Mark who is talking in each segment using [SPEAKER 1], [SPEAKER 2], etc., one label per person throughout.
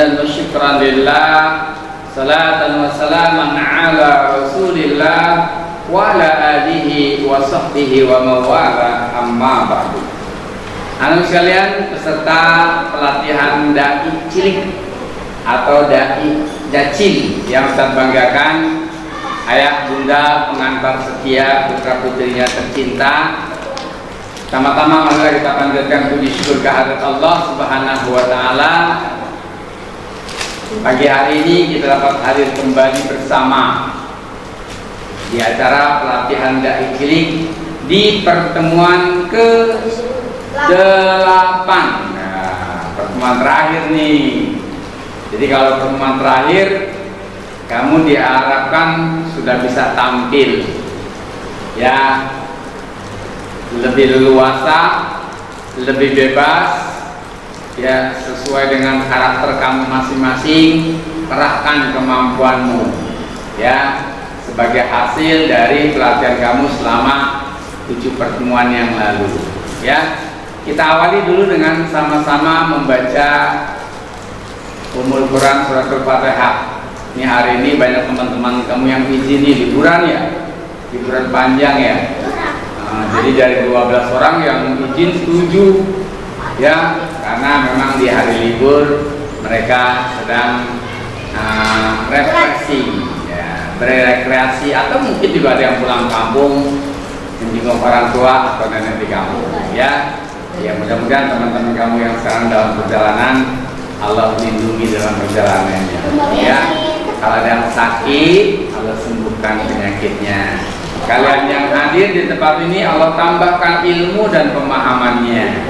[SPEAKER 1] hamdan wa syukran lillah, salatan wa salaman ala rasulillah wa ala alihi wa sahbihi wa mawala, amma ba'du. Anak sekalian, peserta pelatihan dai cilik atau dai jacil yang Ustaz banggakan, ayah bunda pengantar setia putra putrinya tercinta. Pertama-tama marilah kita panjatkan puji syukur kehadirat Allah Subhanahu wa taala. Pagi hari ini kita dapat hadir kembali bersama di acara pelatihan dai cilik di pertemuan ke-8. Nah, pertemuan terakhir nih. Jadi kalau pertemuan terakhir, kamu diharapkan sudah bisa tampil, ya, lebih leluasa, lebih bebas, ya, sesuai dengan karakter kamu masing-masing. Kerahkan kemampuanmu, ya, sebagai hasil dari pelatihan kamu selama 7 pertemuan yang lalu, ya. Kita awali dulu dengan sama-sama membaca Ummul Quran Suratul Fatihah. Ini hari ini banyak teman-teman kamu yang izin nih liburan, ya, liburan panjang, ya. Jadi dari 12 orang yang izin 7, ya, karena memang di hari libur mereka sedang refreshing, ya, berekreasi, atau mungkin juga ada yang pulang kampung menjenguk orang tua atau nenek di kampung, ya. Ya, mudah-mudahan teman-teman kamu yang sekarang dalam perjalanan, Allah lindungi dalam perjalanannya, ya. Kalau ada yang sakit, Allah sembuhkan penyakitnya. Kalian yang hadir di tempat ini, Allah tambahkan ilmu dan pemahamannya,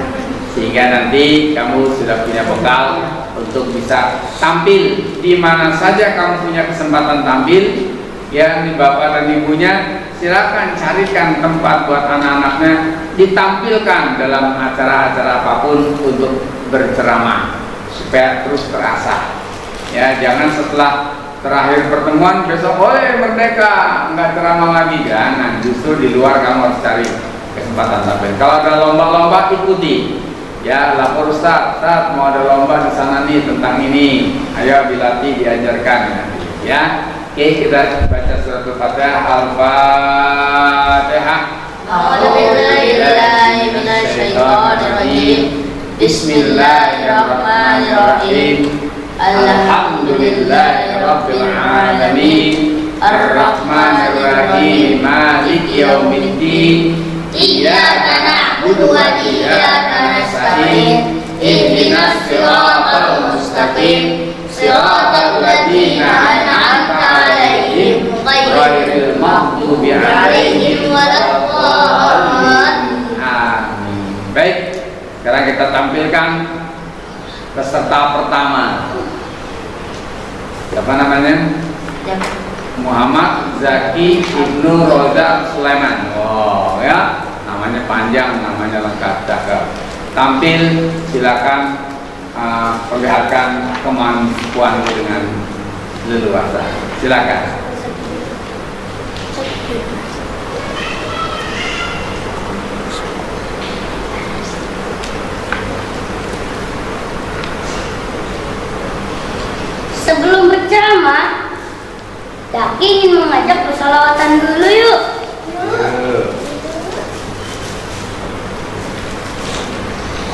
[SPEAKER 1] sehingga nanti kamu sudah punya bekal untuk bisa tampil di mana saja kamu punya kesempatan tampil. Ya, di bapak dan ibunya silakan carikan tempat buat anak-anaknya ditampilkan dalam acara-acara apapun untuk berceramah supaya terus terasa. Ya, jangan setelah terakhir pertemuan besok oleh merdeka nggak ceramah lagi, jangan. Justru di luar kamu harus cari kesempatan tampil. Kalau ada lomba-lomba, ikuti, ya. Lapor Ustaz, mau ada lomba di sana nih tentang ini, ayo dilatih, diajarkan, ya. Oke, kita baca suratul Fatihah. Al-Fatihah.
[SPEAKER 2] A'udzubillahi minasyaitonirrajim. Bismillahirrahmanirrahim. Alhamdulillahirabbil alamin. Arrahmanirrahim. Maliki yaumiddin. Iyyaka na'budu wa iyyaka nasta'in. Ihdinas siratal mustaqim. Siratal ladzina an'amta 'alaihim ghairil maghdubi 'alaihim waladdallin.
[SPEAKER 1] Amin. Baik, sekarang kita tampilkan peserta pertama. Siapa namanya? Muhammad Zaki Ibnu Roza Sulaiman. Oh, ya, namanya panjang, namanya lengkap, cakep. Tampil, silakan. Perlihatkan kemampuan dengan leluasa. Silakan.
[SPEAKER 2] Sebelum berceramah, Zaki ingin mengajak bersalawatan dulu, yuk.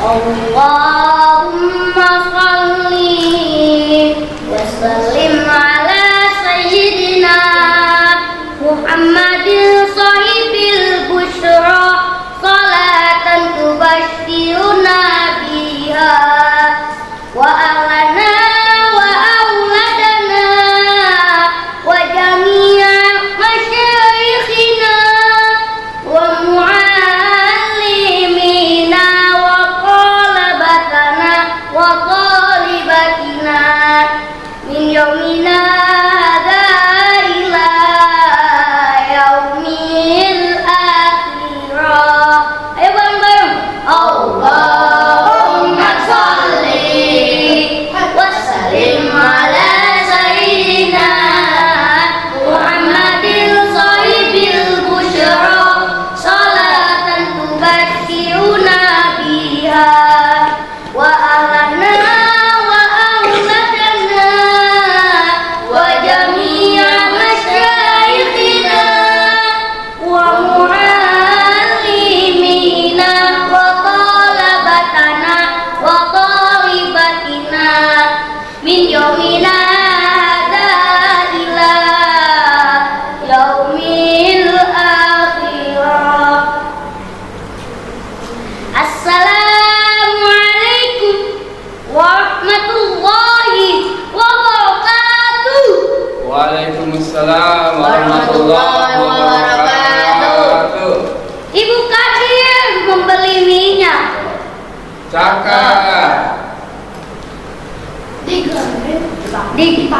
[SPEAKER 2] Allahumma shalli wa sallim ala sayyidina Muhammadin sahibil busyra, salatan tubashiruna biha wa ahlana wa auladana wa jami'a masyaikhina wa muallimina wa talibatina min yaumina hadza ila yaumil akhirah. Ayo bareng-bareng. Allahumma shalli wa sallim ala sayyidina Muhammadin sahibil busyra, salatan tubashiruna biha wa ahlana wa auladana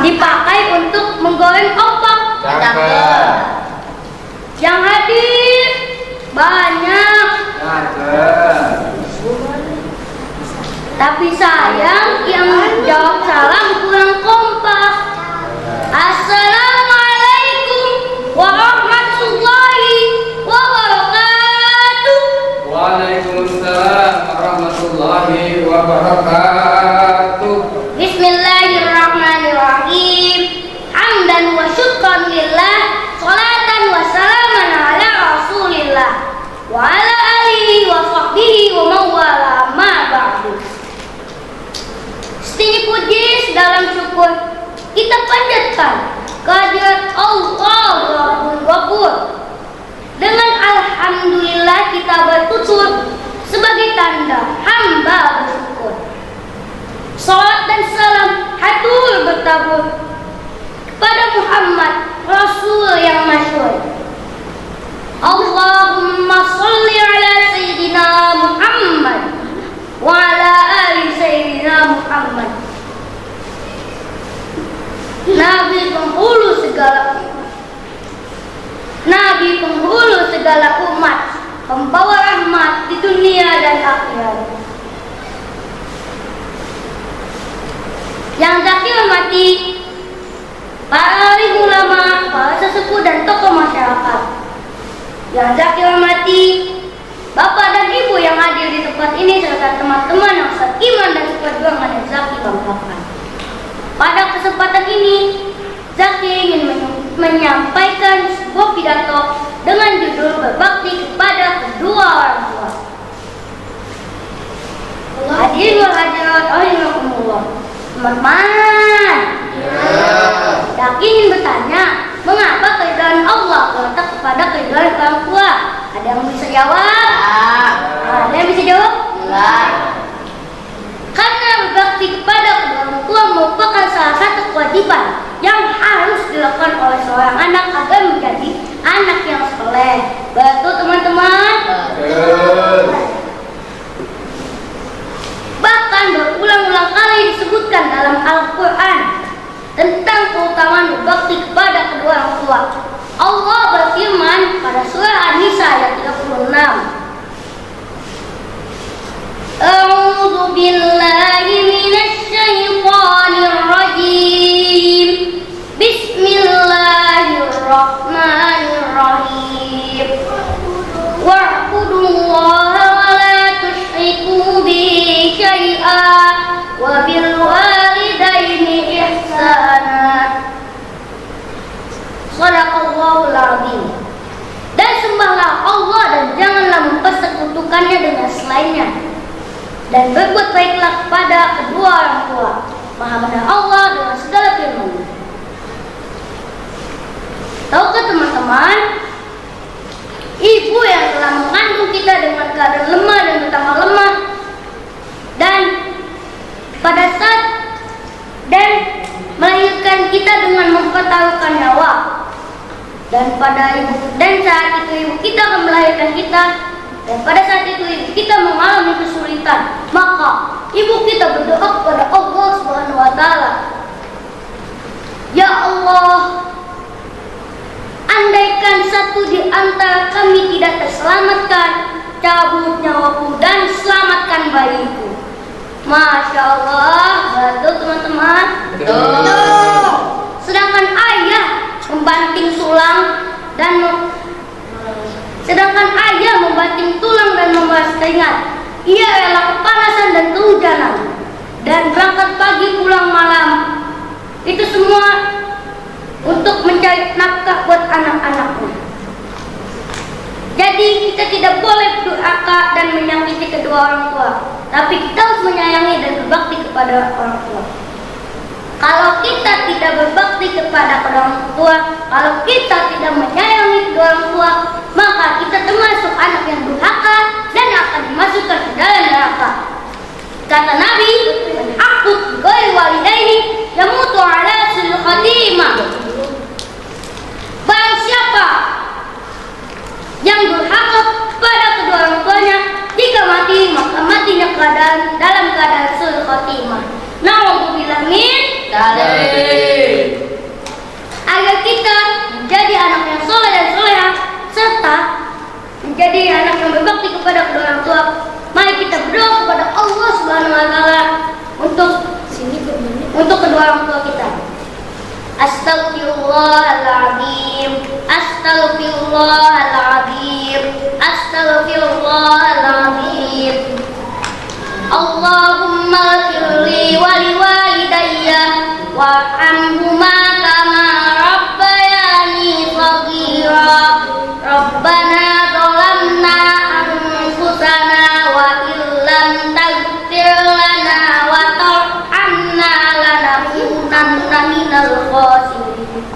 [SPEAKER 2] dipakai untuk menggoreng opak.
[SPEAKER 1] Cakep.
[SPEAKER 2] Yang hadir banyak.
[SPEAKER 1] Cakep.
[SPEAKER 2] Tapi sayang yang jawab salam kurang kompak. Assalamualaikum warahmatullahi wabarakatuh.
[SPEAKER 1] Waalaikumsalam warahmatullahi wabarakatuh.
[SPEAKER 2] Bismillahirrahmanirrahim. Hamdan wa syukran lillah, salatan wa salaman ala rasulillah wa ala alihi wa sahbihi wa mawala ma ba'du. Setinggi puji dalam syukur kita panjatkan kehadirat Allah Rabbul Ghafur. Dengan alhamdulillah kita bertutur sebagai tanda hamba bersyukur. Salat dan salam hatur bertabur kepada Muhammad Rasul yang masyhur. Allahumma sholli ala Sayyidina Muhammad wa ala ali Sayyidina Muhammad. Nabi penghulu segala umat, pembawa rahmat di dunia dan akhirat. Yang kami hormati para alim ulama, para sesepuh dan tokoh masyarakat. Yang kami hormati Bapak dan Ibu yang hadir di tempat ini serta teman-teman yang seiman dan seperjuangan yang Zaki banggakan. Pada kesempatan ini, Zaki ingin menyampaikan sebuah pidato dengan judul berbakti kepada kedua orang tua. Hadirin wa hadirat rahimakumullah. Teman-teman, Zaki ingin bertanya, mengapa keridhaan Allah terletak kepada keridhaan orang tua? Ada yang bisa jawab? Ada yang bisa jawab? Karena berbakti kepada kedua orang tua merupakan salah satu kewajiban yang harus dilakukan oleh seorang anak agar menjadi anak yang soleh. Betul teman-teman? Bahkan berulang-ulang kali disebutkan dalam Al-Quran tentang keutamaan berbakti kepada kedua orang tua. Allah berfirman pada surah An-Nisa ayat 36. A'udzu billahi minasy syaithanir rajim. Bismillahirrahmanirrahim. Wa'budullaha wa la tusyriku bihi syai'a wa bil walidaini ihsana. Shadaqallahul azim. Dan sembahlah Allah dan janganlah mempersekutukannya dengan selainnya. Dan berbuat baiklah kepada kedua orang tua. Maha benar Allah dengan segala firman-Nya. Tahukah teman-teman, ibu yang telah mengandung kita dengan keadaan lemah dan bertambah lemah, dan pada saat dan melahirkan kita dengan mempertaruhkan nyawa, dan saat itu ibu kita akan melahirkan kita, dan pada saat itu ibu kita mengalami kesulitan, maka ibu kita berdoa kepada Allah Subhanahu wa taala, ya Allah, andaikan satu di antara kami tidak terselamatkan, cabut nyawaku dan selamatkan bayiku. Masya Allah, betul teman-teman? Betul. Sedangkan ayah membanting tulang dan memeras keringat. Ia rela kepanasan dan kehujanan dan berangkat pagi pulang malam. Itu semua untuk mencari nafkah buat anak-anaknya. Jadi kita tidak boleh durhaka dan menyakiti kedua orang tua, tapi kita harus menyayangi dan berbakti kepada orang tua. Kalau kita tidak berbakti kepada kedua orang tua, kalau kita tidak menyayangi kedua orang tua, maka kita termasuk anak yang durhaka dan akan dimasukkan ke dalam neraka. Kata Nabi, "Aqut ghairi walidaini yamutu ala sul khatimah." Barang siapa yang durhaka pada kedua orang tuanya, jika mati maka matinya dalam keadaan sul khatimah. Na'udzubillah min dzalik. Astaghfirullahaladzim, astaghfirullahaladzim, astaghfirullahaladzim. Allahumma firli wa liwalidayya warhamhuma kama rabbayani shaghira. Rabbana zalamna anfusana wa illam taghfir lana wa tarhamna lanakunanna minal khasirin.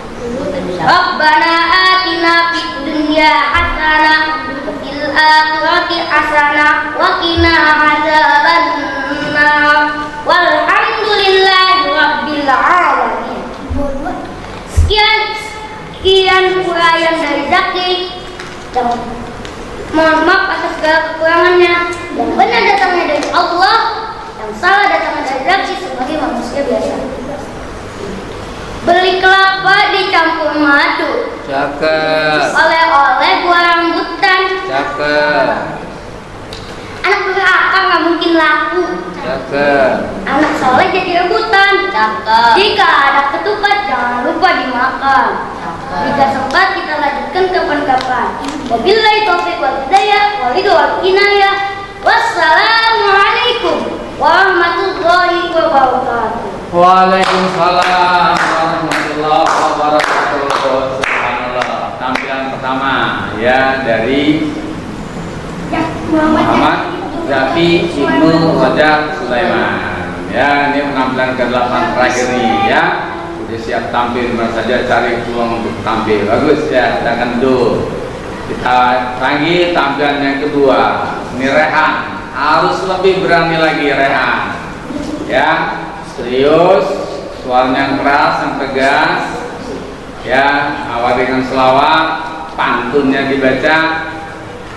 [SPEAKER 2] Rabbana atina fid dunya hasanah wa fil akhirati hasanah wa qina adzabannar. Walhamdulillahi rabbil alamin. Sekian uraian dari Zaki. Dan mohon maaf atas segala kekurangannya. Yang benar datangnya dari Allah, yang salah datangnya dari Zaki sebagai manusia biasa. Beli kelapa dicampur madu.
[SPEAKER 1] Cakep.
[SPEAKER 2] Oleh-oleh buah rambutan.
[SPEAKER 1] Cakep.
[SPEAKER 2] Anak berakal nggak mungkin laku.
[SPEAKER 1] Cakep.
[SPEAKER 2] Anak soleh jadi rebutan.
[SPEAKER 3] Cakep.
[SPEAKER 2] Jika ada ketupat jangan lupa dimakan. Jika sempat kita lanjutkan kapan-kapan. Wabillahi taufiq wal hidayah wal ridho wal inayah. Wassalamualaikum warahmatullahi wabarakatuh.
[SPEAKER 1] Waalaikumsalam warahmatullahi wabarakatuh. Subhanallah. Tampilan pertama ya dari Muhammad Zaki Ibnu Rajab Sulaiman. Ya, ini penampilan ke-8 terakhir nih ya. Udah siap tampil, dimana saja cari peluang untuk tampil. Bagus ya, silakan dulu. Kita lagi tampilan yang kedua. Ini Rehan, harus lebih berani lagi Rehan. Ya, serius, suaranya yang keras, yang tegas. Ya, awal dengan selawat, pantunnya dibaca,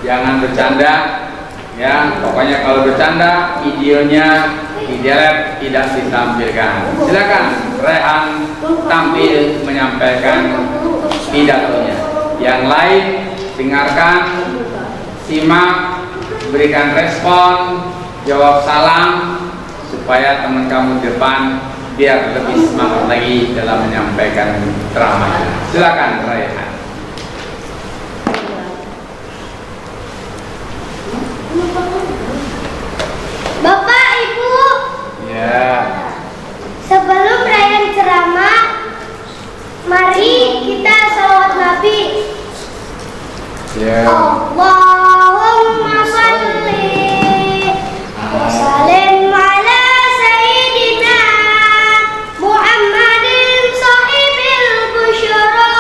[SPEAKER 1] jangan bercanda. Ya, pokoknya kalau bercanda, videonya di-delete, tidak ditampilkan. Silakan Rehan tampil menyampaikan pidatonya. Yang lain dengarkan, simak, berikan respon, jawab salam supaya teman kamu depan biar lebih semangat lagi dalam menyampaikan ceramahnya. Silakan Rehan.
[SPEAKER 2] Bapak, Ibu,
[SPEAKER 1] Ya.
[SPEAKER 2] sebelum rayaan ceramah, mari kita salawat Nabi.
[SPEAKER 1] Ya.
[SPEAKER 2] Allahumma shalli wa sallim ala sayyidina Muhammadin sahibil busyara.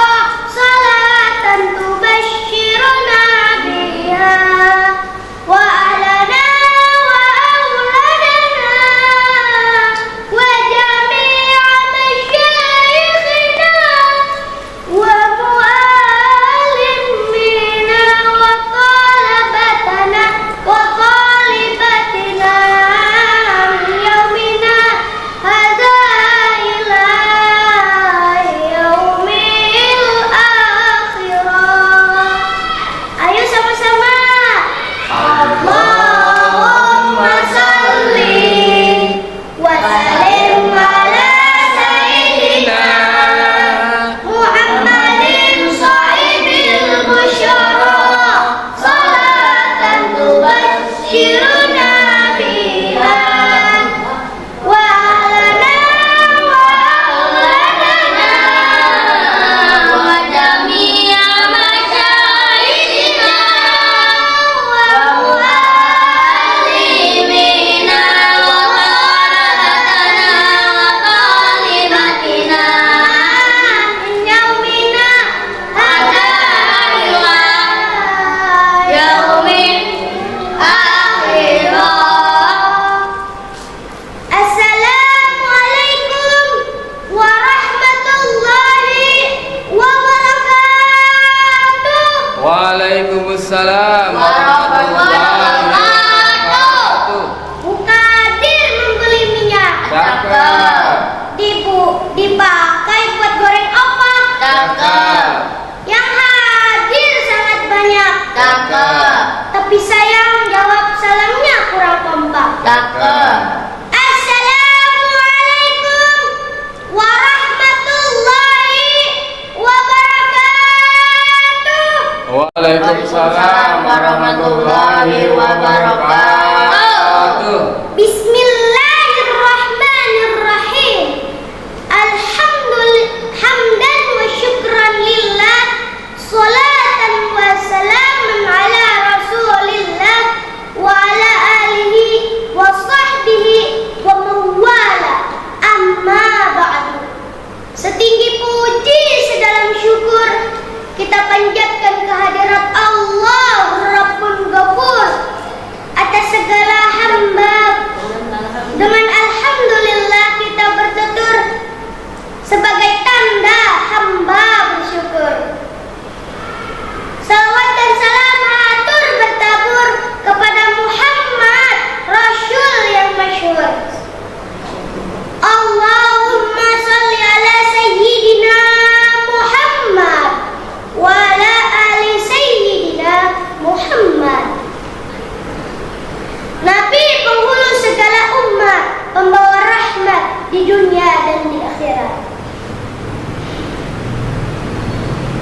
[SPEAKER 2] di dunia dan di akhirat.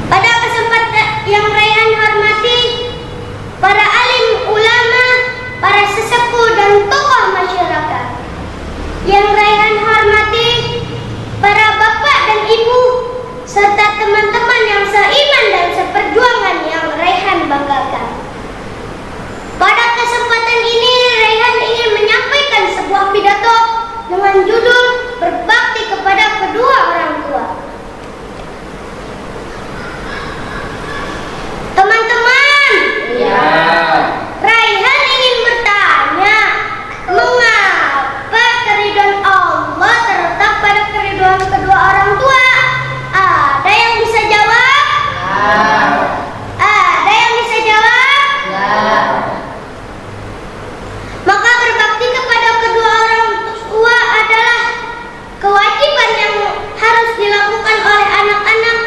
[SPEAKER 2] Pada kesempatan yang Raihan hormati, para alim ulama, para sesepuh dan tokoh masyarakat. Yang Raihan hormati, para bapak dan ibu, serta teman-teman yang seiman dan seperjuangan yang Raihan banggakan. Pada kesempatan ini, Raihan ingin menyampaikan sebuah pidato dengan judul Berbakti kepada Kedua Orang Tua. Teman-teman, Raihan ingin bertanya, mengapa keridhaan Allah terletak pada keridhaan kedua orang tua? Ada yang bisa jawab? Ada yang bisa jawab? Maka berbakti kepada kedua orang tua adalah kewajiban yang harus dilakukan oleh anak-anak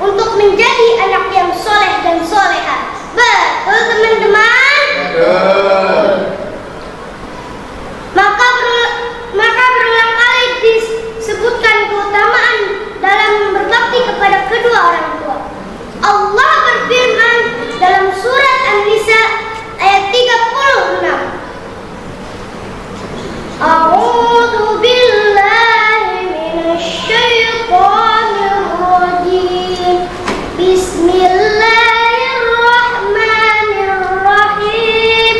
[SPEAKER 2] untuk menjadi anak yang soleh dan soleha. Betul teman-teman?
[SPEAKER 1] Betul.
[SPEAKER 2] Maka berulang kali disebutkan keutamaan dalam berbakti kepada kedua orang tua. Allah berfirman dalam surat An-Nisa ayat 36. A'udzu billahi minasyaitonir rajim. Bismillahirrahmanirrahim.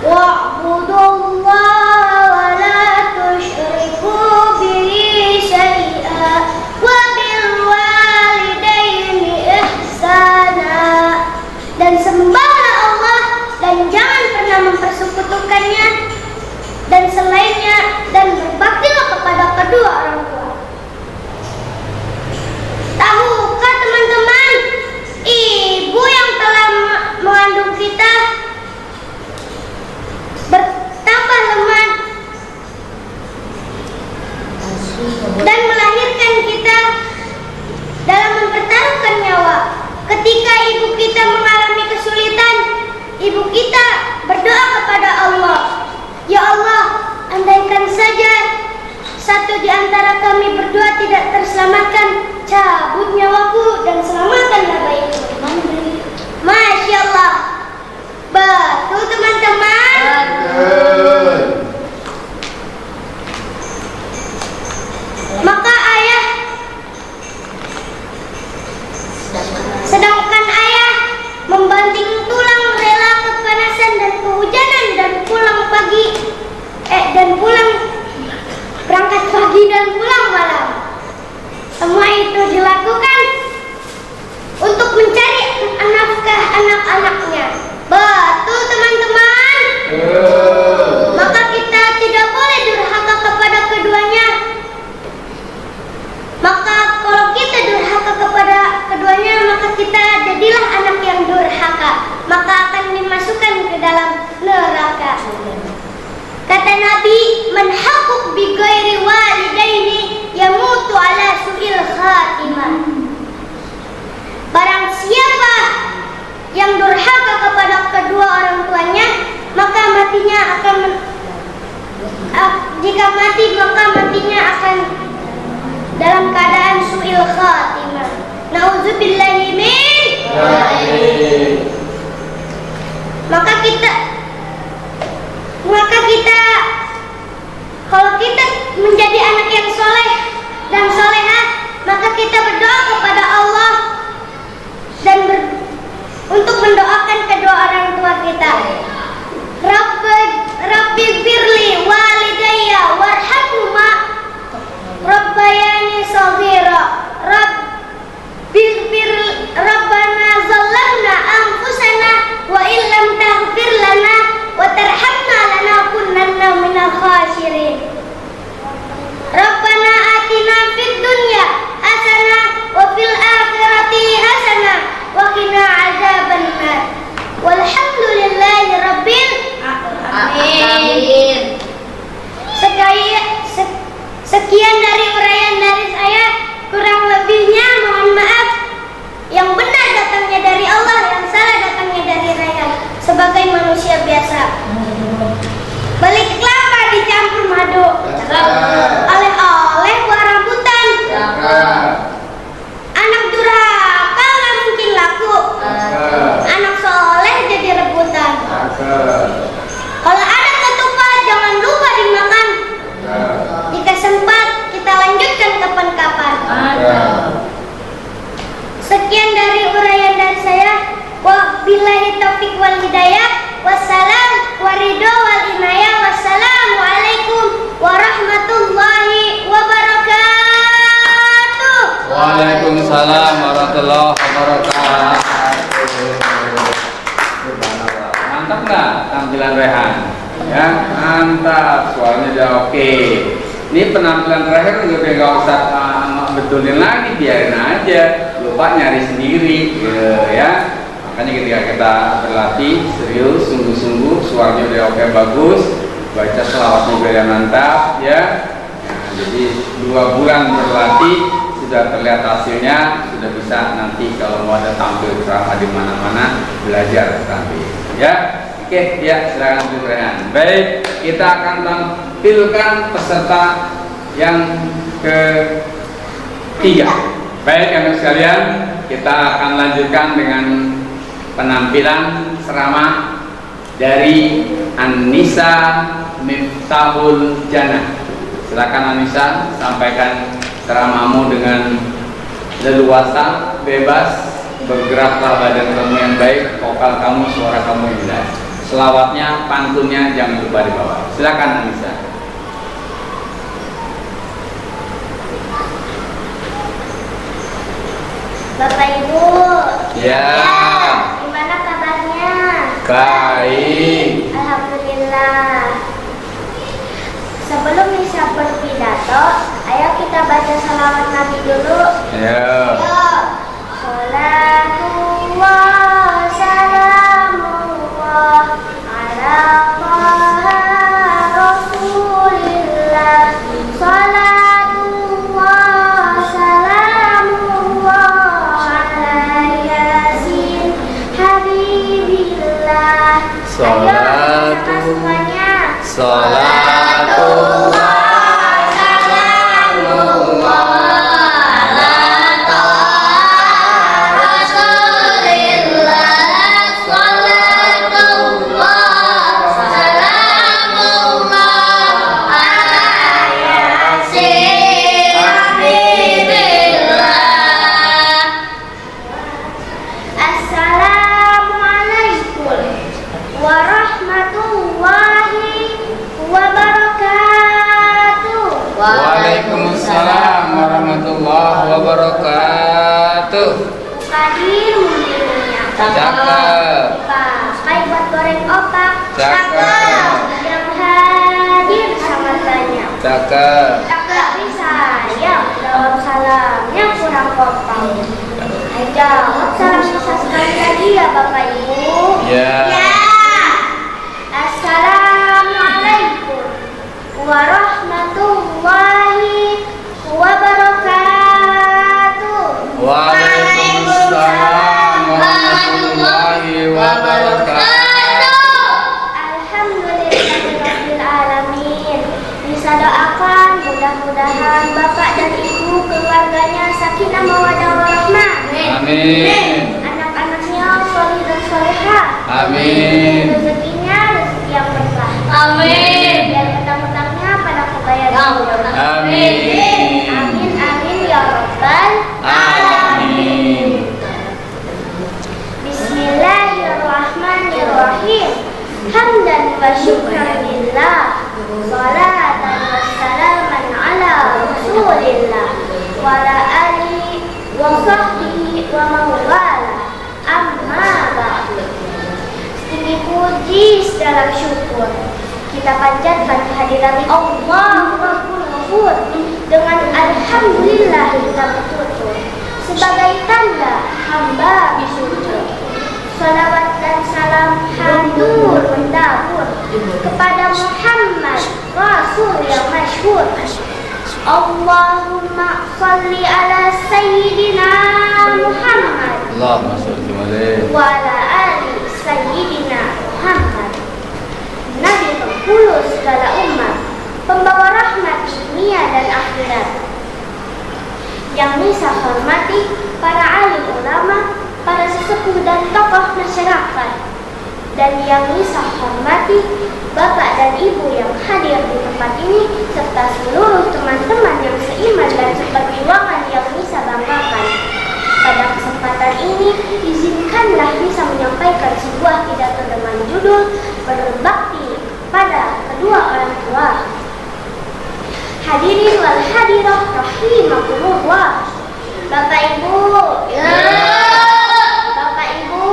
[SPEAKER 2] Wa'budullaha wa la tusyriku bihi syai'a wa bil walidaini ihsana. Dan sembahlah Allah dan jangan pernah mempersekutukannya dan selainnya, dan berbaktilah kepada kedua orang tua. Tahukah teman-teman, ibu yang telah mengandung kita bertambah lemah dan melahirkan kita dalam mempertaruhkan nyawa. Ketika ibu kita mengalami kesulitan, ibu kita berdoa kepada Allah, "Ya Allah, andaikan saja satu di antara kami berdua tidak terselamatkan, cabut nyawaku dan selamatkanlah bayiku." Masya Allah. Betul teman-teman?
[SPEAKER 1] Betul.
[SPEAKER 2] Maka sedangkan ayah membanting tulang rela kepanasan dan kehujanan dan berangkat pagi dan pulang malam. Semua itu dilakukan untuk mencari nafkah anak-anaknya. Betul teman-teman? Maka kita tidak boleh durhaka kepada keduanya. Maka kalau kita durhaka kepada keduanya, maka kita jadilah anak yang durhaka, maka akan dimasukkan ke dalam neraka. Kata Nabi, "Man haqqaq bi ghairi walidaini yamutu ala su'il khatimah." Barang siapa yang durhaka kepada kedua orang tuanya, maka matinya akan jika mati maka matinya akan dalam keadaan su'il khatimah. Nauzubillahi min. Maka kita kalau kita menjadi anak yang soleh dan solehah, maka kita berdoa kepada Allah dan untuk mendoakan kedua orang tua kita. Rabbi firli walidayya warhamhuma rabbayani shaghira. Rabbana zalamna anfusana wa illam taghfir lana wa tarhamna lanakunanna minal khasirin. Rabbana atina fid dunya hasanah wa fil akhirati hasanah wa qina azabannar. Walhamdulillahi rabbil alamin. Sekian dari uraian dari saya, kurang lebihnya mohon maaf. Yang benar datangnya dari Allah, yang salah datangnya dari Raihan sebagai manusia biasa. Balik kelapa dicampur madu oleh Allah.
[SPEAKER 1] Rehan. Ya, mantap, suaranya udah oke. Ini penampilan terakhir udah nggak usah betulin lagi, biarin aja. Lupa nyari sendiri, gitu, ya. Makanya ketika kita berlatih serius, sungguh-sungguh, suaranya udah oke, bagus, baca selawatnya juga mantap, ya. Nah, jadi 2 bulan berlatih sudah terlihat hasilnya, sudah bisa nanti kalau mau ada tampil ceramah di mana-mana belajar tampil, ya. Oke, ya silakan Ibu Rehan. Baik, kita akan tampilkan peserta yang ketiga. Baik, anak sekalian, kita akan lanjutkan dengan penampilan ceramah dari Anissa Miftahul Jannah. Silakan Anissa, sampaikan ceramahmu dengan leluasa, bebas, bergeraklah badan kamu yang baik, vokal kamu, suara kamu yang jelas. Selawatnya, pantunnya jangan lupa dibawa. Silakan Anissa.
[SPEAKER 2] Bapak Ibu.
[SPEAKER 1] Ya.
[SPEAKER 2] Gimana kabarnya?
[SPEAKER 1] Baik.
[SPEAKER 2] Alhamdulillah. Sebelum Nisa berpidato, ayo kita baca salawat Nabi dulu.
[SPEAKER 1] Ya.
[SPEAKER 2] Salatullah salamullah ala taha rasulillah. Salatullah salamullah ala yasin habibillah. Ayo semuanya.
[SPEAKER 1] Salatullah Waalaikumsalam warahmatullahi wabarakatuh.
[SPEAKER 2] Hadir mundirnya.
[SPEAKER 1] Cakep.
[SPEAKER 2] Pakai buat goreng opak.
[SPEAKER 1] Cakep.
[SPEAKER 2] Yang hadir sangat banyak.
[SPEAKER 1] Cakep.
[SPEAKER 2] Tapi sayang dalam salamnya kurang kompak. Ayo jawab salam bisa sekali lagi ya Bapak Ibu.
[SPEAKER 1] Ya.
[SPEAKER 2] Assalamualaikum warahmatullahi wabarakatuh.
[SPEAKER 1] Waalaikumsalam warahmatullahi wabarakatuh.
[SPEAKER 2] Alhamdulillahirabbil alamin. Bisa doakan mudah-mudahan Bapak dan Ibu keluarganya sakinah mawaddah warahmah.
[SPEAKER 1] Amin.
[SPEAKER 2] Anak-anaknya sholih dan sholihah.
[SPEAKER 1] Amin.
[SPEAKER 2] Rezekinya rezeki yang berkah.
[SPEAKER 3] Amin.
[SPEAKER 2] Biar utang-utangnya pada kebayar.
[SPEAKER 1] Amin.
[SPEAKER 2] Amin amin ya rabbal
[SPEAKER 1] Alamin.
[SPEAKER 2] Bismillahirrahmanirrahim. Hamdan wa syukran lillah. Salatan wa salaman ala rasulillah wa ala alihi wa sahbihi wa mawala. Amma ba'du. Setinggi puji dalam syukur kita panjatkan kehadiran Allah Rabbul Ghafur dengan alhamdulillah kita bertutur sebagai tanda hamba bersyukur. Salawat dan salam hatur mendapur kepada Muhammad Rasul yang masyhur. Allahumma salli ala Sayyidina Muhammad
[SPEAKER 1] Allahumma sholli alaihi
[SPEAKER 2] wa ala ali Sayyidina Muhammad. Nabi penghulu segala umat, pembawa rahmat dunia dan akhirat. Yang Nisa hormati para alim ulama, para sesepuh dan tokoh masyarakat. Dan yang Nisa hormati Bapak dan Ibu yang hadir di tempat ini, serta seluruh teman-teman yang seiman dan seperjuangan yang Nisa banggakan. Pada kesempatan ini, izinkanlah Nisa menyampaikan sebuah pidato dengan judul Berbakti pada kedua orang tua. Hadirin wal hadirah rahimakumullah. Bapak Ibu, Bapak Ibu,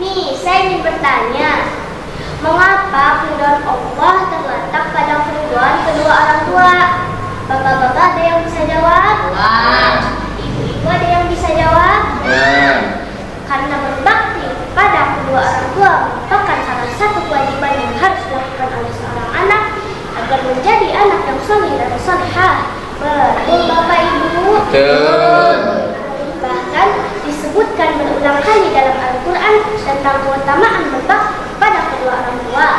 [SPEAKER 2] nih saya ingin bertanya, maka keridhaan Allah terletak pada keridhaan kedua orang tua. Bapak-bapak ada yang bisa jawab? Ibu-ibu ada yang bisa jawab? Karena berbakti pada kedua orang tua merupakan salah satu kewajiban yang harus dilakukan oleh seorang anak agar menjadi anak yang saleh dan salihah. Betul Bapak Ibu?
[SPEAKER 1] Betul.
[SPEAKER 2] Bahkan disebutkan berulang kali dalam Al-Quran tentang keutamaan berbakti pada kedua orang tua.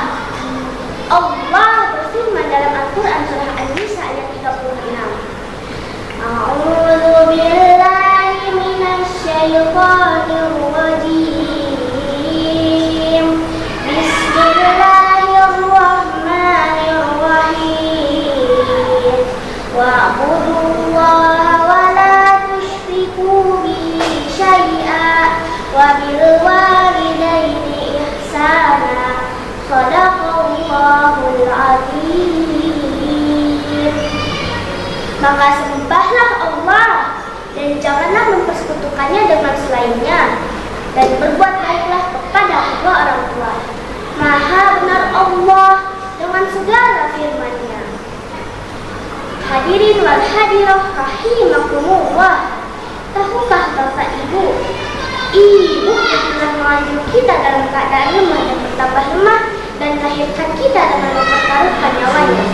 [SPEAKER 2] Allah berfirman dalam Al-Quran surah An-Nisa ayat 36. A'udzu billahi minasy syaithanir rajim. Bismillahirrahmanirrahim. Wa'budullaha wa la tusyriku bihi syai'a wa bil walidaini ihsana. Shadaqallahul azim. Maka sembahlah Allah dan janganlah mempersekutukannya dengan selainnya, dan berbuat baiklah kepada kedua orang tua. Maha benar Allah dengan segala firman-Nya. Hadirin wal hadirah rahimakumullah. Tahukah Bapak Ibu, ibu yang telah mengandung kita dalam keadaan lemah dan bertambah lemah dan melahirkan kita dengan mempertaruhkan nyawanya.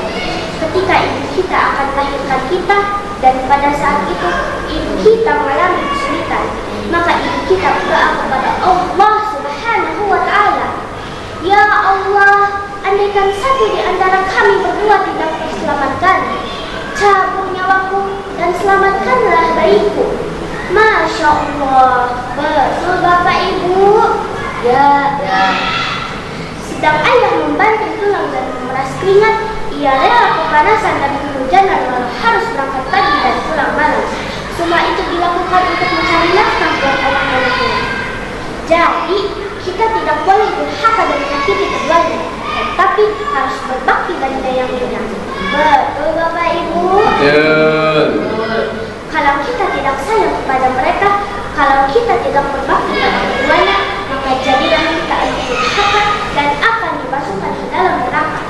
[SPEAKER 2] Ketika ibu kita akan melahirkan kita dan pada saat itu ibu kita mengalami kesulitan, maka ibu kita berdoa kepada Allah Subhanahu wa Ta'ala, "Ya Allah, andaikan satu di antara kami berdua tidak terselamatkan, cabut nyawaku dan selamatkanlah bayiku." Masya Allah, betul Bapak Ibu? Ya. Sedang ayah membanting tulang dan memeras keringat, ia rela kepanasan dan kehujanan walau harus berangkat pagi dan pulang malam. Semua itu dilakukan untuk mencari nafkah buat anak-anaknya. Jadi, kita tidak boleh durhaka dan menyakiti keduanya, tetapi harus berbakti pada yang benar. Betul Bapak Ibu?
[SPEAKER 1] Betul.
[SPEAKER 2] Kalau kita tidak sayang kepada mereka, kalau kita tidak berbakti pada keduanya, maka jadilah kita akan durhaka dan akan dimasukkan ke dalam neraka.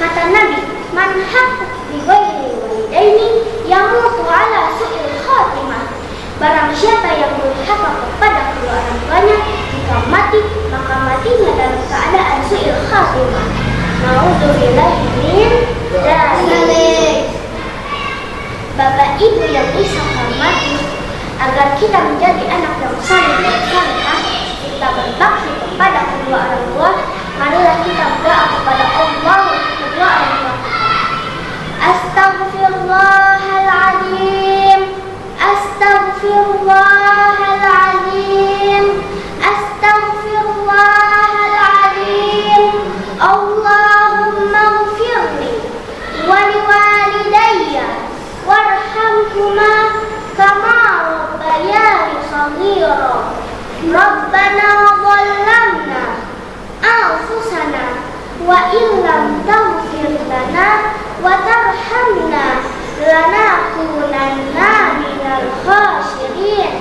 [SPEAKER 2] Kata Nabi, "Man haqqa bi ghairi walidaini yamutu ala su'il khatimah." Barang siapa yang durhaka kepada kedua orang tuanya, jika mati, maka matinya dalam keadaan su'il khatimah. Naudzubillahi min dzalik. Bapak Ibu yang bisa hormati, agar kita menjadi anak yang saleh dan salihah, kita berbakti kepada kedua orang tua. Marilah kita berdoa kepada Allah untuk kedua orang tua kita. Astaghfirullahaladzim, astaghfirullahaladzim, astaghfirullahaladzim. Allahumma ghfirli wa liwalidayya warhamhuma kama rabbayani shaghira. Rabbana dhallamna anfusana wa illam taghfir lana wa tarhamna lanakunanna minal khasirin.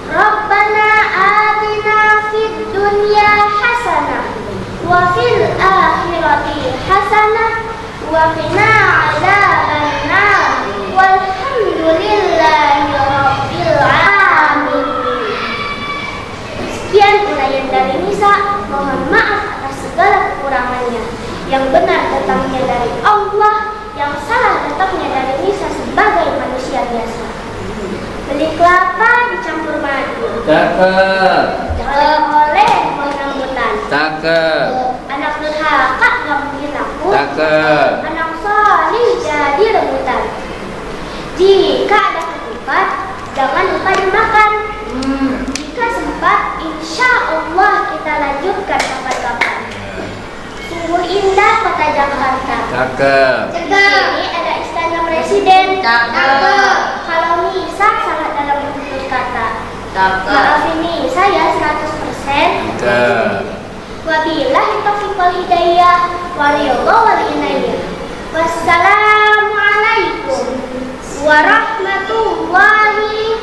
[SPEAKER 2] Rabbana atina fid dunya hasanah wa fil akhirati hasanah wa qina adzabannar. Walhamdulillahi rabbil alamin. Sekian uraian dari Nisa. Mohon maaf atas segala kekurangannya. Yang benar datangnya dari Allah, yang salah datangnya dari Nisa sebagai manusia biasa. Beli kelapa dicampur madu.
[SPEAKER 1] Cakep.
[SPEAKER 2] Oleh buah rambutan.
[SPEAKER 1] Cakep.
[SPEAKER 2] Anak durhaka gak mungkin laku.
[SPEAKER 1] Cakep.
[SPEAKER 2] Anak salih jadi rebutan. Jika ada ketupat, jangan lupa dimakan. Jika sempat, insya Allah kita lanjutkan kapan-kapan. Sungguh indah kota Jakarta.
[SPEAKER 1] Cakep.
[SPEAKER 2] Di sini ada istana presiden.
[SPEAKER 3] Cakep.
[SPEAKER 2] Kalau Nisa salah dalam menutur kata.
[SPEAKER 3] Cakep.
[SPEAKER 2] Maaf ini, saya 100%.
[SPEAKER 1] Cakep.
[SPEAKER 2] Wabillahi taufiq wal hidayah waliyallahu wal inayah. Wassalamualaikum warahmatullahi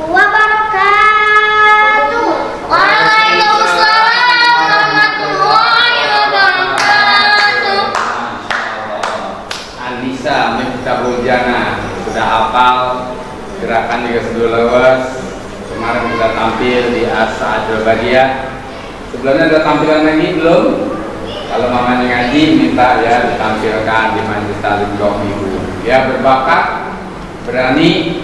[SPEAKER 2] wabarakatuh.
[SPEAKER 3] Waalaikumsalam warahmatullahi wabarakatuh.
[SPEAKER 1] gerakan juga sudah lewas. Kemarin kita tampil di As-Sa'adul Badiyah. Sebelumnya ada tampilan lagi belum? Kalau mamanya ngaji minta ya ditampilkan di majelis taklim kaum ibu. Ya berbakat, berani,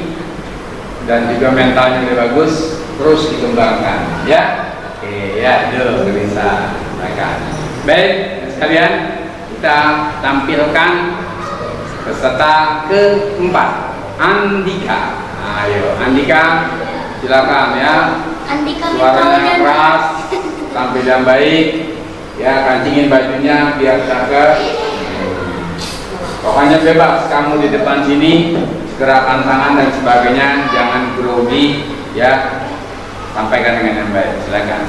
[SPEAKER 1] dan juga mentalnya lebih bagus, terus dikembangkan. Ya, oke ya, itu bisa. Baik sekalian, kita tampilkan peserta keempat, Andika. Ayo, Andika, silakan ya.
[SPEAKER 2] Andika
[SPEAKER 1] Suaranya keras, tampil yang baik. Ya, kancingin bajunya biar cakep. Pokoknya bebas kamu di depan sini, gerakan tangan dan sebagainya, jangan grogi ya. Sampaikan dengan yang baik, silakan.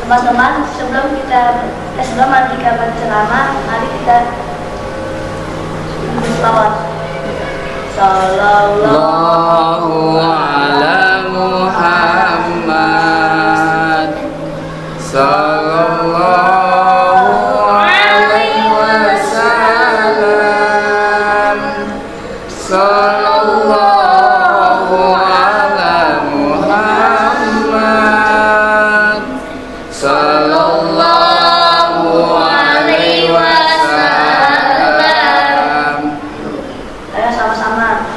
[SPEAKER 2] Teman-teman, sebelum Andika berceramah, mari kita berselawat.
[SPEAKER 1] Sallallahu ala Muhammad. Sallallahu alaihi wasallam. Sallallahu ala Muhammad. Sallallahu alaihi wasallam.
[SPEAKER 2] Ayo sama-sama.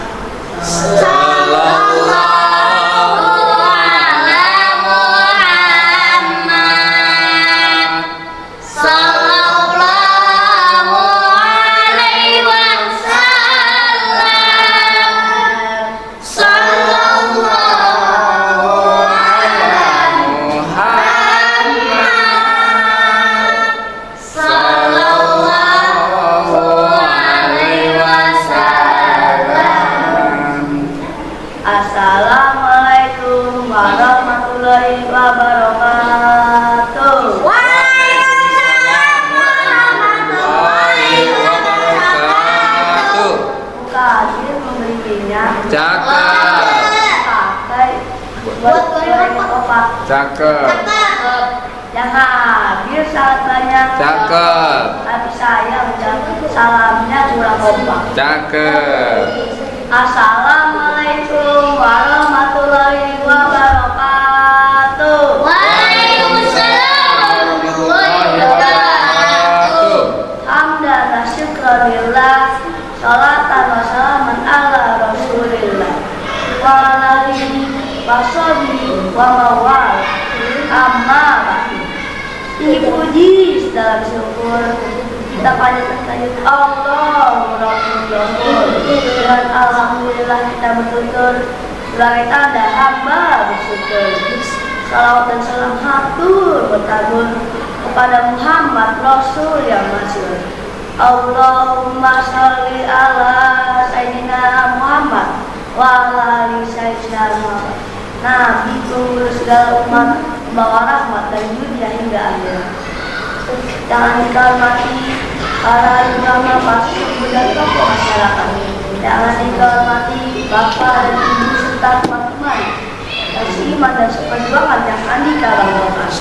[SPEAKER 2] Assalamualaikum warahmatullahi wabarakatuh.
[SPEAKER 1] Waalaikumsalam warahmatullahi wabarakatuh.
[SPEAKER 2] Buka hadir memberi minyak.
[SPEAKER 1] Cakep.
[SPEAKER 2] Pakai buat goreng opak.
[SPEAKER 1] Cakep.
[SPEAKER 2] Yang hadir sangat banyak.
[SPEAKER 1] Cakep.
[SPEAKER 2] Tapi saya udah salamnya kurang kompak.
[SPEAKER 1] Cakep.
[SPEAKER 2] Assalamualaikum warahmatullahi wabarakatuh.
[SPEAKER 1] Waalaikumsalam warahmatullahi wabarakatuh.
[SPEAKER 2] Hamdan wa syukranillah, salatan wa salaman ala rasulillah, wa alihi wa sahbihi wa mawal. Amma ba'du. Tinggi puji dalam syukur kita panjatkan Allah Rabbul dengan alhamdulillah kita bertutur sebagai tanda hamba bersyukur. Salawat dan salam hatur bertabur kepada Muhammad Rasul yang masyhur. Allahumma sholli ala Sayyidina Muhammad wa ala ali Sayyidina Muhammad. Nabi tunggu segala umat, membawa rahmat dan dunia hingga akhir. Jangan dihormati para ulama, pasukan dan tokoh masyarakat. Jangan dihormati bapak dan ibu serta teman-teman dan seiman dan seperjuangan yang Andika banggakan.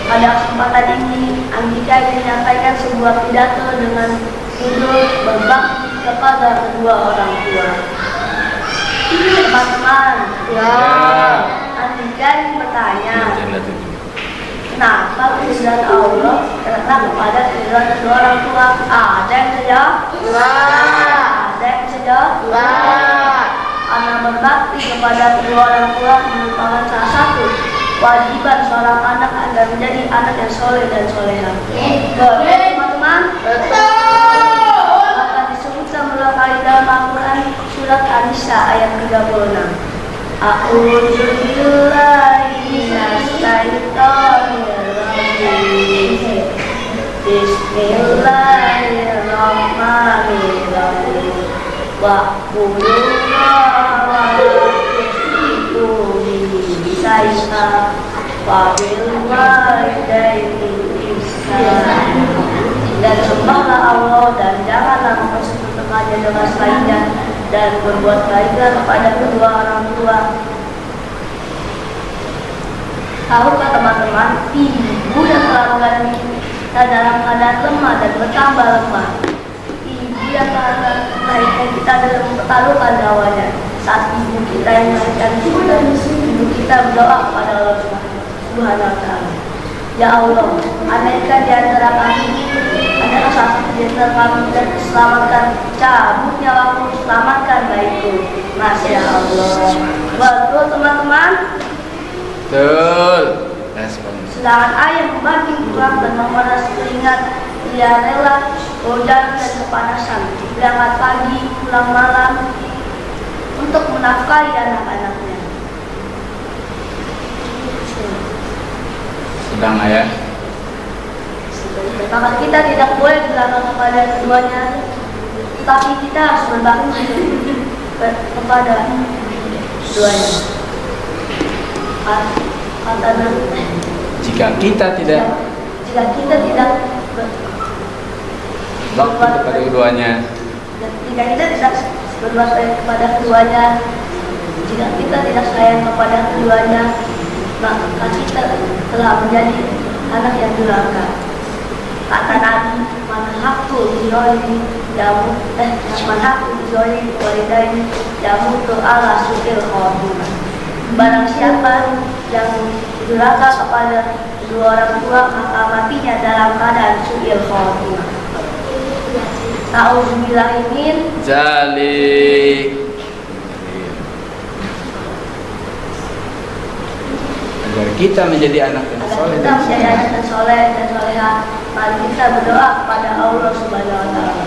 [SPEAKER 2] Pada kesempatan ini, Andika ingin menyampaikan sebuah pidato dengan judul berbakti kepada kedua orang tua. Teman-teman, Andika ingin bertanya, kenapa keridhaan Allah terletak kepada kedua orang tua? Ada yang sejawab? Ada yang sejawab? Karena berbakti kepada kedua orang tua merupakan salah satu kewajiban seorang anak agar menjadi anak yang soleh dan soleha. Betul, teman-teman? Betul. Akan disebutkan berulang kali dalam Al-Quran surat An-Nisa ayat 36. A'udzu billahi minasyaitonir rajim. Bismillahirrahmanirrahim. Wa qulullaha wa tusiku sayha wa bil walidaini ihsan. Dan sembahlah Allah dan janganlah mempersekutukannya dengan selainnya, dan berbuat baiklah kepada kedua orang tua. Tahukah teman-teman, ibu yang telah mengandung kita dalam keadaan lemah dan bertambah lemah. Ibu yang melahirkan kita dalam pertaruhan nyawanya. Saat ibu kita yang melahirkan kita, ibu kita berdoa kepada Allah Subhanahu wa Ta'ala. Ya Allah, andaikan di antara kami adalah satu di antara kami dan selamatkan, cabut nyawaku, selamatkan baikku. Masya Allah. Betul teman-teman.
[SPEAKER 1] Betul. Respon.
[SPEAKER 2] Sedangkan ayah membanting tulang dan memeras keringat, ia rela godaan dan kepanasan, berangkat pagi, pulang malam untuk menafkahi anak-anaknya.
[SPEAKER 1] Sedang ayah.
[SPEAKER 2] Maka kita tidak boleh berangkat kepada keduanya, tetapi kita harus berbakti kepada keduanya. Kata Nabi,
[SPEAKER 1] Jika kita tidak bakti kepada keduanya,
[SPEAKER 2] jika kita tidak berbuat baik kepada keduanya, jika kita tidak sayang kepada keduanya, maka kita telah menjadi anak yang durhaka. Kata Nabi, manhaku bizoli jamu manhaku bizoli walidaini jamu tu ala suil khotimah. Barang siapa yang durhaka kepada kedua orang tua, maka matinya dalam keadaan suil khotimah. Ta'udzubillahi min
[SPEAKER 1] zalik. Agar kita menjadi anak yang soleh dan
[SPEAKER 2] solehah, mari kita berdoa kepada Allah Subhanahu wa Ta'ala.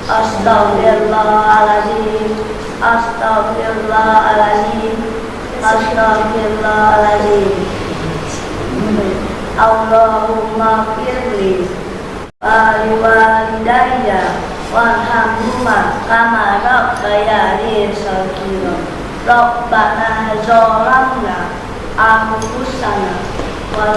[SPEAKER 2] Astaghfirullahaladzim, astaghfirullahaladzim, astaghfirullahaladzim. Allahumma firli waliwalidayya warhamhuma kama rabbayani shaghira. Rabbana zalamna anfusana wa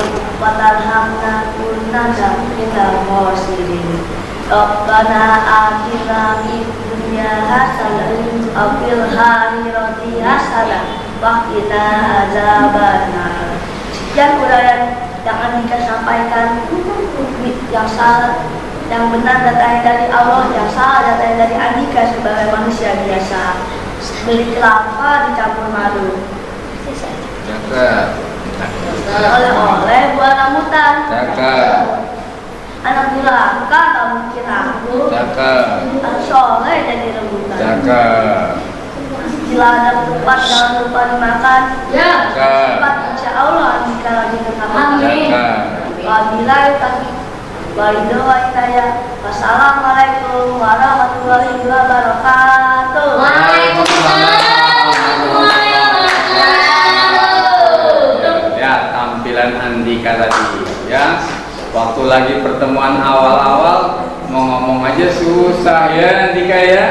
[SPEAKER 2] tarhamna kunna minal khasirin. Rabbana atina fid dunya hasanah wa fil akhirati hasanah wa qina adzabannar. Sekian uraian yang Andika sampaikan, yang salah, yang benar datangnya dari Allah, yang salah datangnya dari Andika sebagai manusia biasa. Beli kelapa dicampur madu.
[SPEAKER 1] Cakep.
[SPEAKER 2] Oleh-oleh buah rambutan.
[SPEAKER 1] Cakep.
[SPEAKER 2] Anak durhaka tak mungkin aku.
[SPEAKER 1] Cakep.
[SPEAKER 2] Anak soleh jadi rambutan.
[SPEAKER 1] Cakep.
[SPEAKER 2] Bila ada tempat jangan lupa dimakan.
[SPEAKER 1] Cakep.
[SPEAKER 2] Tempat insya Allah Andika lagi tetap.
[SPEAKER 1] Cakep.
[SPEAKER 2] Wabillahi taufiq wal hidayah. Wassalamualaikum warahmatullahi wabarakatuh.
[SPEAKER 1] Ya, tampilan Andika tadi ya. Waktu lagi pertemuan awal-awal mau ngomong aja susah ya Andika ya.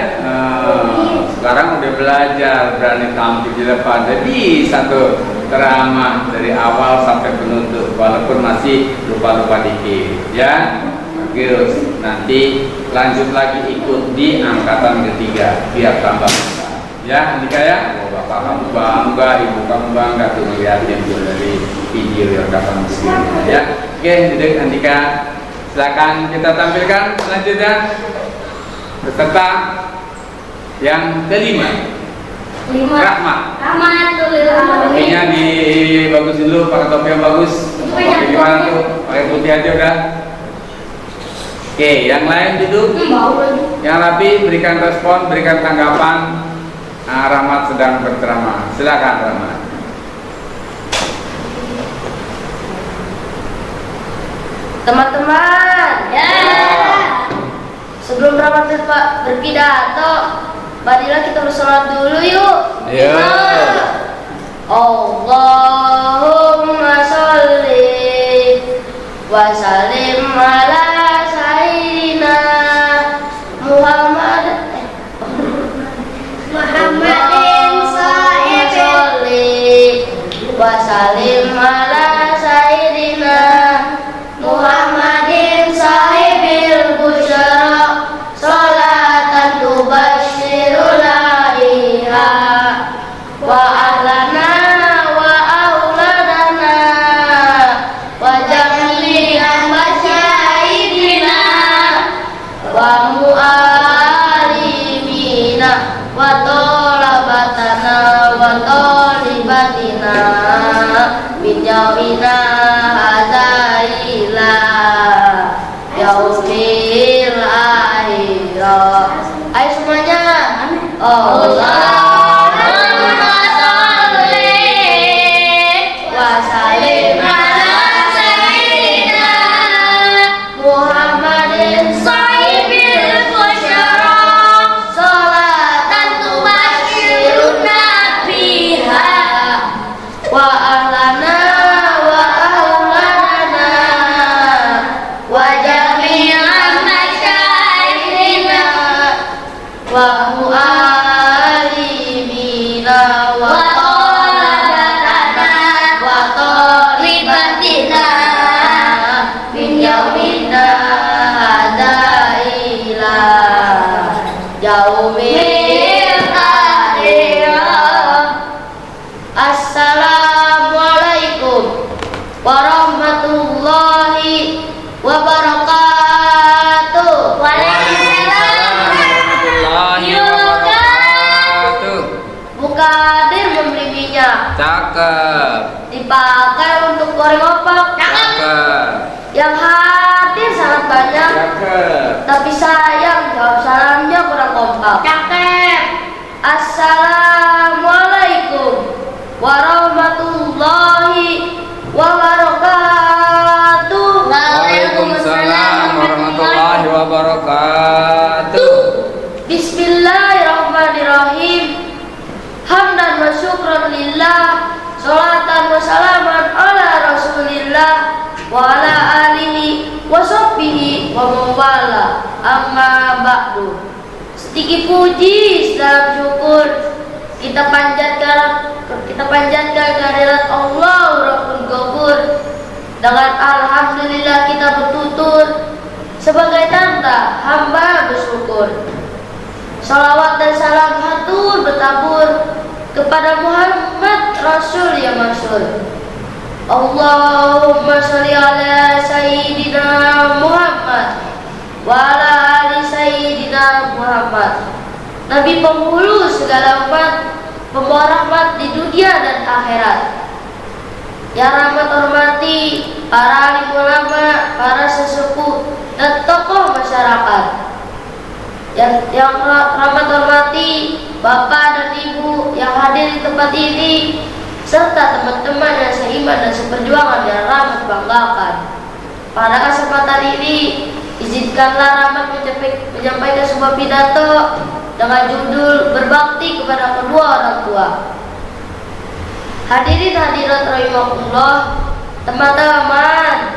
[SPEAKER 1] Sekarang udah belajar, berani tampil di depan. Jadi satu ceramah dari awal sampai penutup, walaupun masih lupa-lupa dikit ya. Terus nanti lanjut lagi ikut di angkatan ketiga biar tambah besar ya Andika ya. Bapak kamu bangga, ibu kamu bangga tuh ngeliatin dari video yang kapan sebelumnya ya. Oke, jadi Andika silakan kita tampilkan selanjutnya peserta yang kelima. Rahmat. Topinya dibagusin dulu, pakai topi yang bagus. Topi gimana tuh? Pakai putih aja udah. Oke, yang lain duduk. Yang rapi berikan respon, berikan tanggapan. Rahmat sedang berceramah. Silakan Rahmat.
[SPEAKER 2] Teman-teman, ya. Sebelum Rahmat berpidato, marilah kita bersolat dulu yuk.
[SPEAKER 1] Ya.
[SPEAKER 2] Allahumma sholli wa sallim ala sayyidina Muhammadin sholli wa sallim ala sayyidina Muhammadin sahibil busyara sholatan tubashiruna biha wa ahlana wa auladana wa jami'a masyayidina wa mu'ad Allahumma sholli wa sallim ala sayyidina Muhammadin sahibil busyara sholatan tubashiruna biha wa ahlana wa ahlanana wa jami'an masyayikhina wa mu'alimina wa talabatana wa talibatina min yaumina hadha ila yaumil akhir. Assalamualaikum warahmatullahi wabarakatuh.
[SPEAKER 1] Waalaikumsalam warahmatullahi wabarakatuh.
[SPEAKER 2] Mukadir memberi minyak
[SPEAKER 1] Cakep.
[SPEAKER 2] dipakai untuk goreng opak.
[SPEAKER 1] Cakep.
[SPEAKER 2] Yang hadir sangat banyak,
[SPEAKER 1] Cakep.
[SPEAKER 2] tapi sayang jawab salamnya kurang kompak. Assalamualaikum warahmatullahi wabarakatuh.
[SPEAKER 1] Waalaikumsalam warahmatullahi wabarakatuh.
[SPEAKER 2] Bismillahirrahmanirrahim. Hamdan wa syukran lillah, sholatan wa salaman ala rasulillah wa ala alihi wa sahbihi wa mawala, amma ba'du. Sedikit puji dalam syukur kita panjatkan kehadirat Allah Rabbul Ghafur. Dengan alhamdulillah kita bertutur sebagai tanda hamba bersyukur. Salawat dan salam hatur bertabur kepada Muhammad Rasul yang masyhur. Allahumma sholli ala sayyidina Muhammad wa ala ali sayyidina Muhammad, Nabi penghulu segala umat, pembawa rahmat di dunia dan akhirat. Yang rahmat hormati para alim ulama, para sesepuh dan tokoh masyarakat. Yang rahmat hormati bapak dan ibu yang hadir di tempat ini, serta teman-teman yang seiman dan seperjuangan yang rahmat banggakan. Pada kesempatan ini, izinkanlah rahmat menyampaikan sebuah pidato dengan judul berbakti kepada kedua orang tua. Hadirin hadirat rahimakumullah, teman-teman.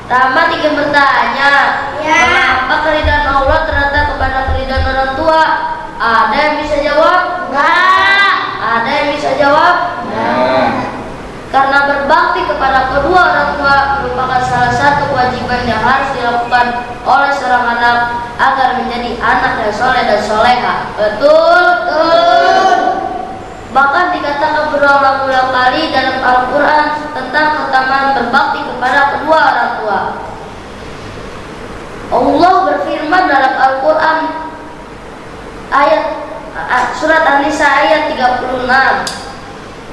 [SPEAKER 2] Rahmat ingin bertanya, mengapa keridhaan Allah terletak kepada keridhaan orang tua? Ada yang bisa jawab? Enggak. Ada yang bisa jawab?
[SPEAKER 1] Nah.
[SPEAKER 2] Karena berbakti kepada kedua orang tua merupakan salah satu kewajiban yang harus dilakukan oleh seorang anak agar menjadi anak yang soleh dan soleha. Betul. Bahkan dikatakan berulang-ulang kali dalam Al-Quran tentang keutamaan berbakti kepada kedua orang tua. Allah berfirman dalam Al-Quran surat An-Nisa ayat 36.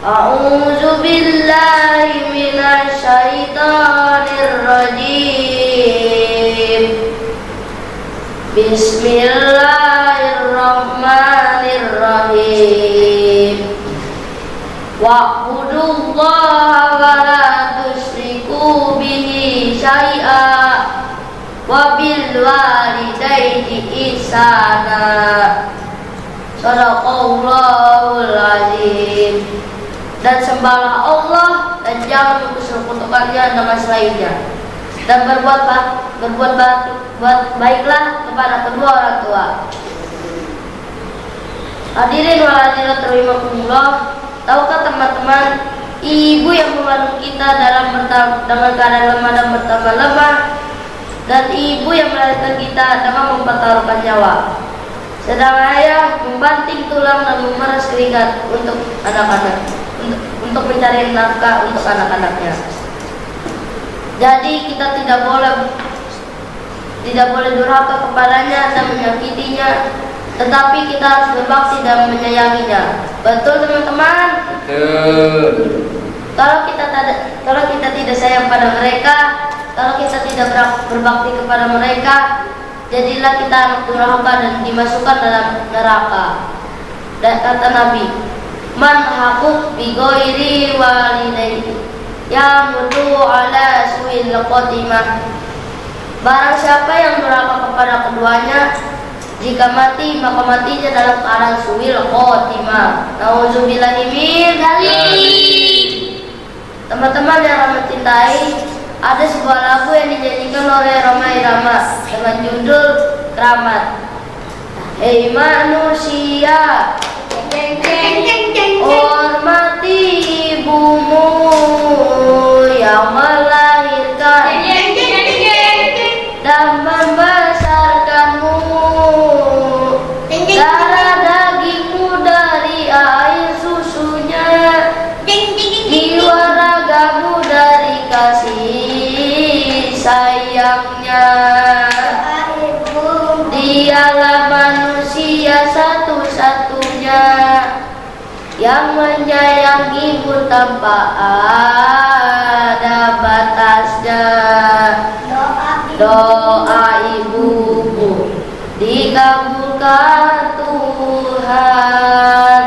[SPEAKER 2] A'udzu billahi minasy syaithanir rajim. Bismillahirrahmanirrahim. Wa'budullaha wa la tusyriku bihi syai'a wa bil walidaini ihsana. Shadaqallahul azim. Dan sembahlah Allah dan jangan mempersekutukannya dengan selainnya. Dan berbuat baiklah kepada kedua orang tua. Hadirin wal hadirat rahimakumullah, tahukah teman-teman, ibu yang mengandung kita dengan keadaan lemah dan bertambah lemah, dan ibu yang melahirkan kita dengan mempertaruhkan nyawa. Sedang ayah membanting tulang dan memeras keringat untuk anak-anak, untuk mencari nafkah untuk anak-anaknya. Jadi kita tidak boleh durhaka kepadanya dan menyakitinya, tetapi kita harus berbakti dan menyayanginya. Betul teman-teman?
[SPEAKER 1] Betul.
[SPEAKER 2] Kalau kita tidak sayang pada mereka, kalau kita tidak berbakti kepada mereka, jadilah kita anak durhaka dan dimasukkan dalam neraka. Dan kata Nabi, man hakuk bi ghairi walidayhi yamutu ala suil khotimah. Barang siapa yang durhaka kepada keduanya, jika mati maka matinya dalam keadaan suil khotimah. Nauzubillahi min dzalik. Teman-teman yang rahmat cintai, ada sebuah lagu yang dinyanyikan oleh Rhoma Irama dengan judul Keramat. Hei manusia, hormati ibumu yang melahirkan dan membesarkanmu. Darah dagingmu dari air susunya, jiwa ragamu dari kasih sayangnya. Dialah manusia satu-satunya yang menyayangimu tanpa ada batasnya. Doa ibumu dikabulkan Tuhan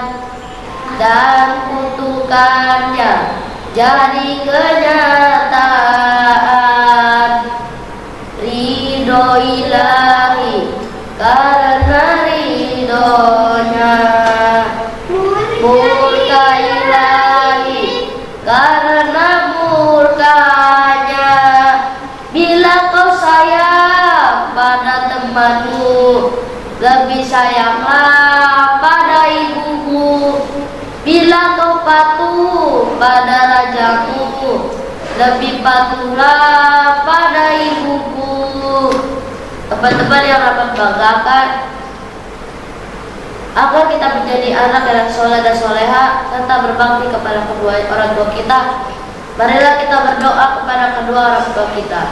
[SPEAKER 2] dan kutukannya jadi kenyataan. Ridho ilahi karena ridhonya, murka ilahi karena murkanya. Bila kau sayang pada temanmu, lebih sayanglah pada ibumu. Bila kau patuh pada rajamu, lebih patuhlah pada ibumu. Teman-teman yang dapat banggakan, agar kita menjadi anak yang soleh dan soleha serta berbakti kepada kedua orang tua kita, marilah kita berdoa kepada kedua orang tua kita.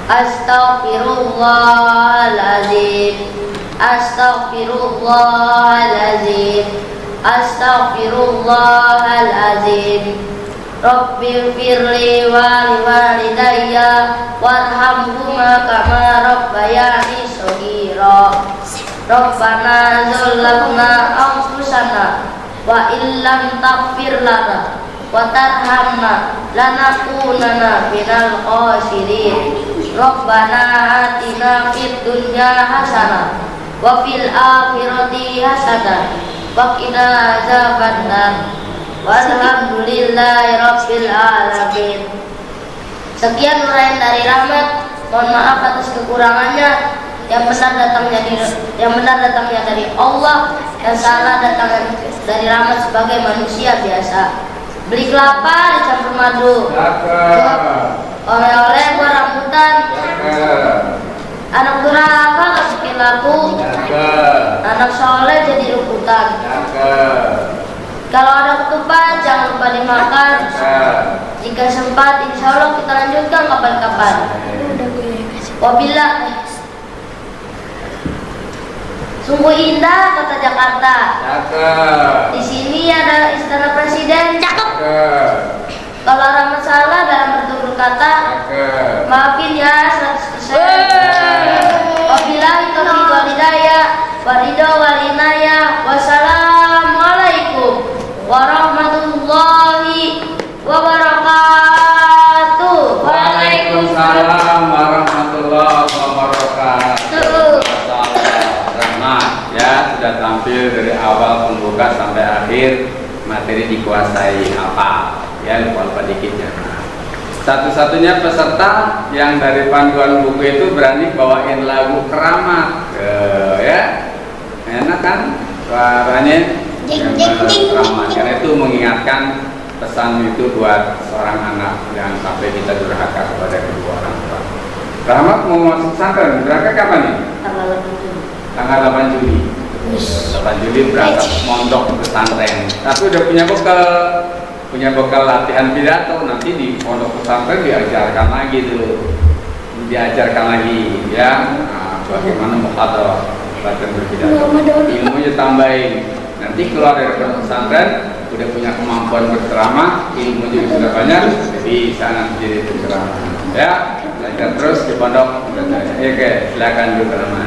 [SPEAKER 2] Astaghfirullahaladzim, astaghfirullahaladzim, astaghfirullahaladzim. Rabbil firli wa liwalidayya warhamhuma kama rabbayani shaghira. Rabbana zalamna anfusana wa illam taghfir lana wa tarhamna lanakunanna minal khasirin. Rabbana atina fid dunya hasanah wa fil akhirati hasanah wa qina azabannar. Walhamdulillahi rabbil alamin. Sekian uraian dari Rahmat. Mohon maaf atas kekurangannya. Yang benar datangnya dari Allah, yang salah datangnya dari Rahmat sebagai manusia biasa. Beli kelapa dicampur madu, oleh-oleh buah rambutan. Anak durhaka gak bikin laku, anak soleh jadi rebutan. Kalau ada ketupat jangan lupa dimakan. Jika sempat insya Allah kita lanjutkan kapan-kapan. Wabila. Sungguh indah kota Jakarta. Di sini ada istana presiden. Cakep. Kalau ada masalah dalam bertutur kata, maafin ya 100%. Wabillahi taufiq wal hidayah, waridho wal inayah. Wassalamualaikum warahmatullahi wabarakatuh.
[SPEAKER 1] Waalaikumsalam warahmatullahi wabarakatuh. Rahmat ya, sudah tampil dari awal pembuka sampai akhir, materi dikuasai apa ya, lupa dikit ya. Satu-satunya peserta yang dari panduan buku itu berani bawain lagu Keramat, ya enak kan suaranya. Keramat, karena itu mengingatkan pesan itu buat seorang anak, jangan sampai kita durhaka kepada kedua orang tua. Rahmat mau masuk pesantren, berangkat kapan nih? Tanggal 8 Juli. 8 Juli berangkat mondok ke pesantren. Tapi udah punya bekal latihan pidato, nanti di pondok pesantren diajarkan lagi ya, bagaimana muhadharah, latihan berpidato, ilmunya tambahin. Nanti keluar dari pesantren udah punya kemampuan berceramah, ilmu juga sudah banyak, bisa nanti jadi penceramah ya. dan terus di pondok. Oke, silakan dulu nama.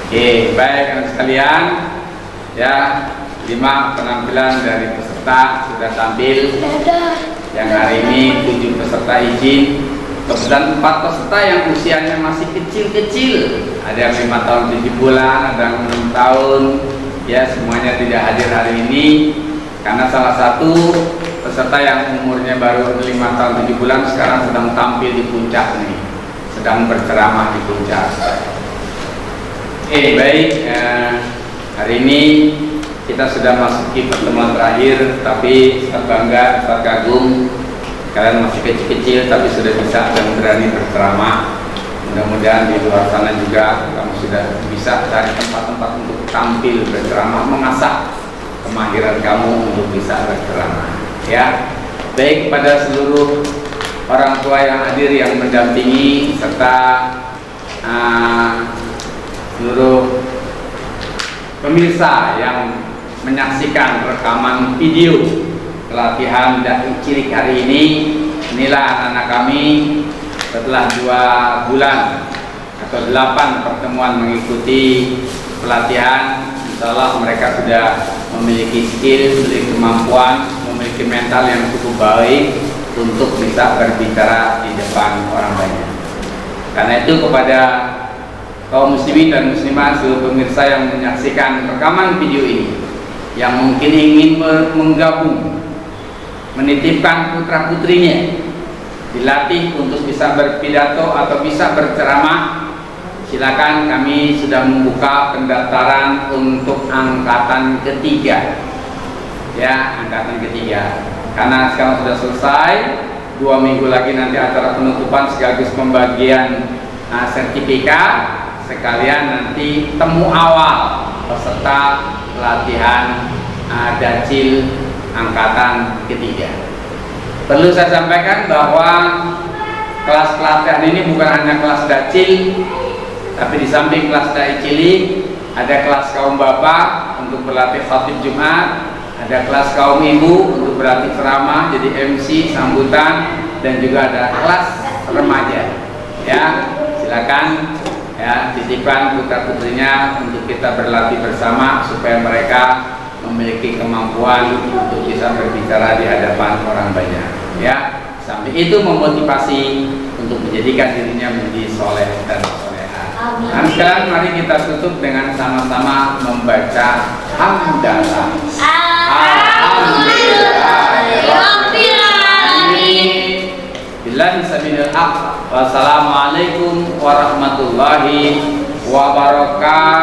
[SPEAKER 1] Oke, baik anak sekalian, ya 5 penampilan dari peserta sudah tampil. Yang hari ini 7 peserta izin, kemudian 4 peserta yang usianya masih kecil-kecil. Ada yang 5 tahun 7 bulan, ada yang 6 tahun. Ya, semuanya tidak hadir hari ini karena salah satu peserta yang umurnya baru 5 tahun 7 bulan sekarang sedang tampil di puncak nih, sedang berceramah di puncak. Baik, hari ini kita sudah masuki pertemuan terakhir, tapi Ustaz bangga, Ustaz kagum, kalian masih kecil-kecil tapi sudah bisa dan berani berceramah. Mudah-mudahan di luar sana juga kamu sudah bisa cari tempat-tempat untuk tampil berceramah, mengasah kemahiran kamu untuk bisa berceramah. Ya, baik pada seluruh orang tua yang hadir yang mendampingi serta seluruh pemirsa yang menyaksikan rekaman video pelatihan dai cilik hari ini. Inilah anak-anak kami setelah 2 bulan atau 8 pertemuan mengikuti pelatihan. Insya Allah mereka sudah memiliki skill, memiliki kemampuan, memiliki mental yang cukup baik untuk bisa berbicara di depan orang banyak. Karena itu kepada kaum muslimin dan muslimat seluruh pemirsa yang menyaksikan rekaman video ini, yang mungkin ingin menggabung, menitipkan putra putrinya dilatih untuk bisa berpidato atau bisa berceramah, silakan. Kami sudah membuka pendaftaran untuk angkatan ketiga, ya, angkatan ketiga. Karena sekarang sudah selesai, 2 minggu lagi nanti acara penutupan sekaligus pembagian sertifikat, sekalian nanti temu awal peserta pelatihan Dacil angkatan ketiga. Perlu saya sampaikan bahwa kelas pelatihan ini bukan hanya kelas Dacil, tapi di samping kelas dai cilik ada kelas kaum bapak untuk berlatih khatib Jumat, ada kelas kaum ibu untuk berlatih ceramah jadi MC sambutan, dan juga ada kelas remaja. Ya, silakan ya, titipkan putra putrinya untuk kita berlatih bersama supaya mereka memiliki kemampuan untuk bisa berbicara di hadapan orang banyak. Ya, sampai itu memotivasi untuk menjadikan dirinya menjadi soleh dan soleha. Dan sekarang mari kita tutup dengan sama-sama membaca hamdalah. Billahi sabilil haq. Wassalamualaikum warahmatullahi wabarakatuh.